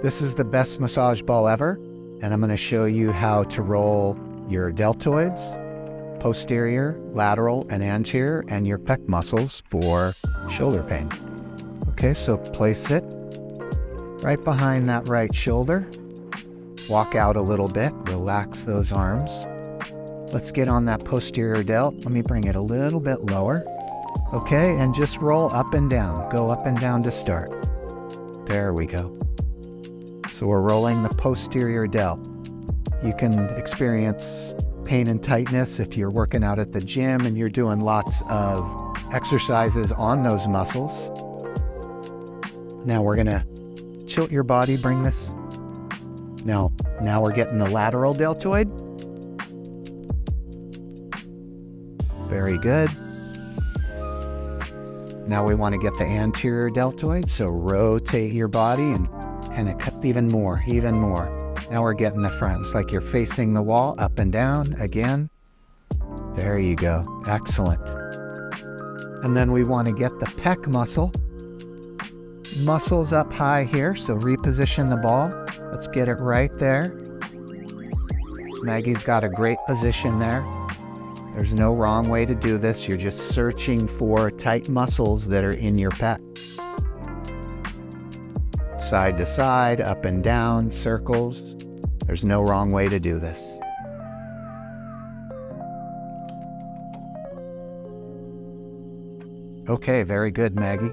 This is the best massage ball ever, and I'm going to show you how to roll your deltoids, posterior, lateral, and anterior, and your pec muscles for shoulder pain. Okay, so place it right behind that right shoulder. Walk out a little bit, relax those arms. Let's get on that posterior delt. Let me bring it a little bit lower. Okay, and just roll up and down. Go up and down to start. There we go. So we're rolling the posterior delt. You can experience pain and tightness if you're working out at the gym and you're doing lots of exercises on those muscles. Now we're gonna tilt your body, bring this. Now we're getting the lateral deltoid. Very good. Now we want to get the anterior deltoid, so rotate your body and kind of cut even more. Now we're getting the front. It's like you're facing the wall, up and down again. There you go. Excellent. And then we want to get the pec muscles up high here, so reposition the ball. Let's get it right there. Maggie's got a great position there. There's no wrong way to do this. You're just searching for tight muscles that are in your pec. Side to side, up and down, circles. There's no wrong way to do this. Okay, very good, Maggie.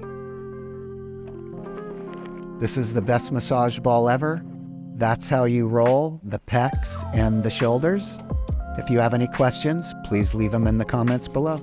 This is the best massage ball ever. That's how you roll the pecs and the shoulders. If you have any questions, please leave them in the comments below.